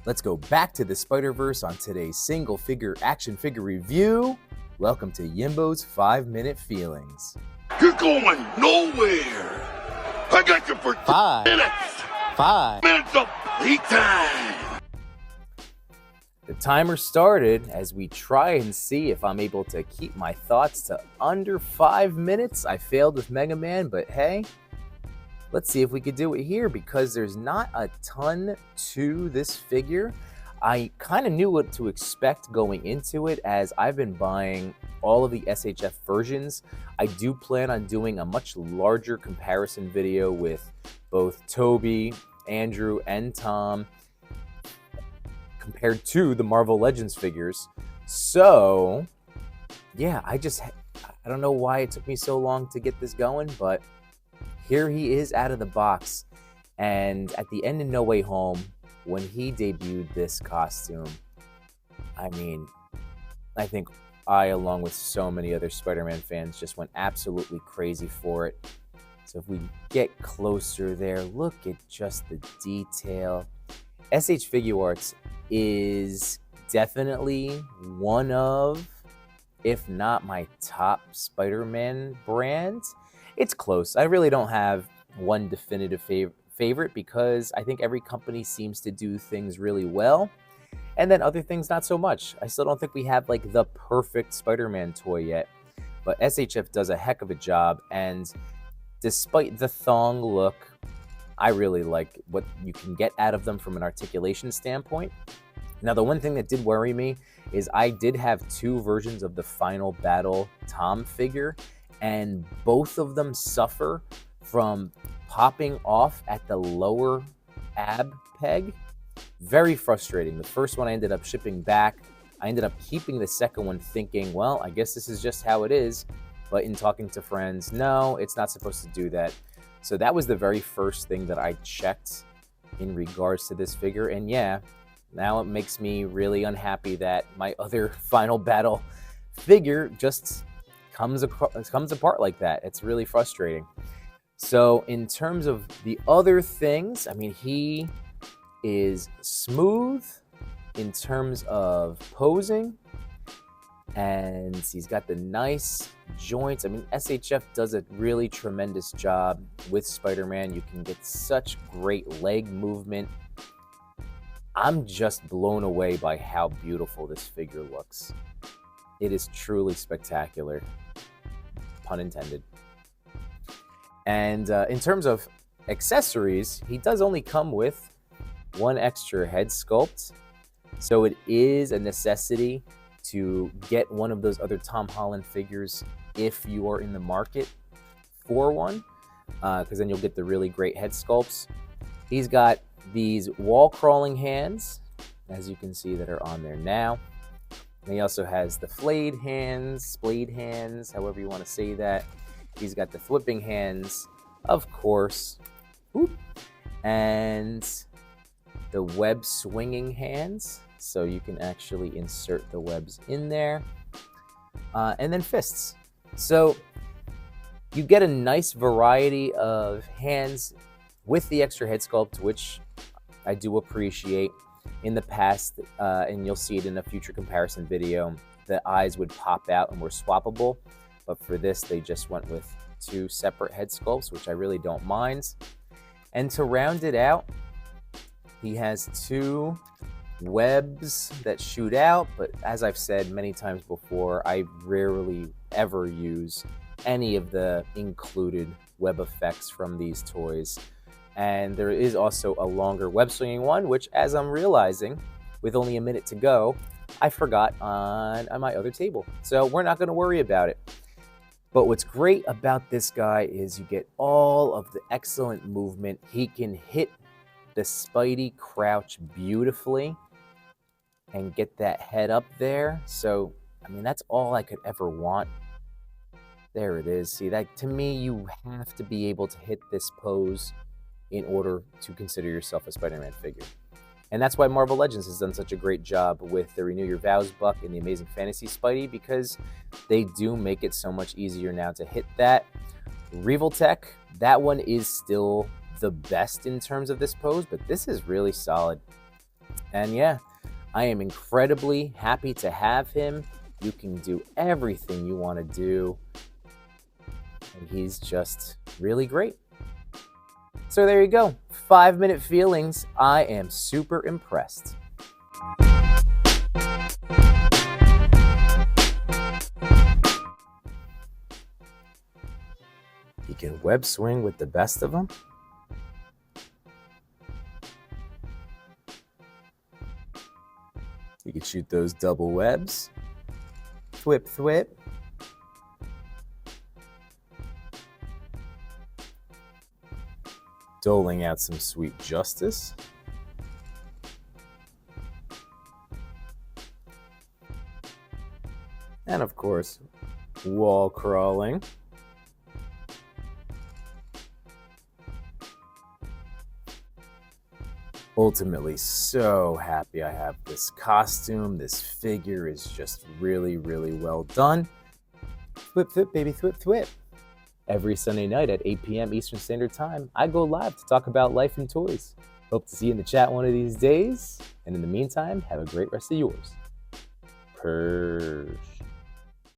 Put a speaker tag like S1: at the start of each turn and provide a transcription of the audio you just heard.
S1: Let's go back to the Spider-Verse on today's single figure action figure review. Welcome to Yimbo's 5-Minute Feelings.
S2: You're going nowhere. I got you for 5 minutes. 5 minutes of playtime.
S1: The timer started as we try and see if I'm able to keep my thoughts to under 5 minutes. I failed with Mega Man, but hey, let's see if we could do it here because there's not a ton to this figure. I kind of knew what to expect going into it as I've been buying all of the SHF versions. I do plan on doing a much larger comparison video with both Toby, Andrew, and Tom compared to the Marvel Legends figures. So yeah, I don't know why it took me so long to get this going, but here he is out of the box. And at the end of No Way Home, when he debuted this costume, I mean, I think I, along with so many other Spider-Man fans, just went absolutely crazy for it. So if we get closer there, look at just the detail. S.H.Figuarts is definitely one of, if not my top Spider-Man brand. It's close. I really don't have one definitive favorite because I think every company seems to do things really well, and then other things not so much. I still don't think we have like the perfect Spider-Man toy yet, but SHF does a heck of a job, and despite the thong look, I really like what you can get out of them from an articulation standpoint. Now, the one thing that did worry me is I did have 2 versions of the Final Battle Tom figure, and both of them suffer from popping off at the lower ab peg. Very frustrating. The first one I ended up shipping back. I ended up keeping the second one thinking, well, I guess this is just how it is. But in talking to friends, no, it's not supposed to do that. So that was the very first thing that I checked in regards to this figure. And yeah, now it makes me really unhappy that my other Final Battle figure just comes apart like that. It's really frustrating. So in terms of the other things, I mean, he is smooth in terms of posing, and he's got the nice joints. I mean, SHF does a really tremendous job with Spider-Man. You can get such great leg movement. I'm just blown away by how beautiful this figure looks. It is truly spectacular, pun intended. And in terms of accessories, he does only come with 1 extra head sculpt. So it is a necessity to get one of those other Tom Holland figures if you are in the market for one, because then you'll get the really great head sculpts. He's got these wall crawling hands, as you can see, that are on there now. And he also has the splayed hands, however you want to say that. He's got the flipping hands, of course, and the web swinging hands, so you can actually insert the webs in there, and then fists. So you get a nice variety of hands with the extra head sculpt, which I do appreciate. In the past, and you'll see it in a future comparison video, the eyes would pop out and were swappable, but for this, they just went with 2 separate head sculpts, which I really don't mind. And to round it out, he has 2 webs that shoot out, but as I've said many times before, I rarely ever use any of the included web effects from these toys. And there is also a longer web swinging one, which, as I'm realizing, with only a minute to go, I forgot on my other table. So we're not going to worry about it. But what's great about this guy is you get all of the excellent movement. He can hit the Spidey crouch beautifully and get that head up there. So, I mean, that's all I could ever want. There it is. See, that to me, you have to be able to hit this pose in order to consider yourself a Spider-Man figure. And that's why Marvel Legends has done such a great job with the Renew Your Vows buck and the Amazing Fantasy Spidey, because they do make it so much easier now to hit that. Revoltech, that one is still the best in terms of this pose, but this is really solid. And yeah, I am incredibly happy to have him. You can do everything you want to do. And he's just really great. So there you go. 5-minute feelings. I am super impressed. You can web swing with the best of them. You can shoot those double webs. Thwip, thwip. Doling out some sweet justice. And of course, wall crawling. Ultimately, so happy I have this costume. This figure is just really, really well done. Thwip, thwip, baby, thwip, thwip. Every Sunday night at 8 p.m. Eastern Standard Time, I go live to talk about life and toys. Hope to see you in the chat one of these days. And in the meantime, have a great rest of yours. Pursh.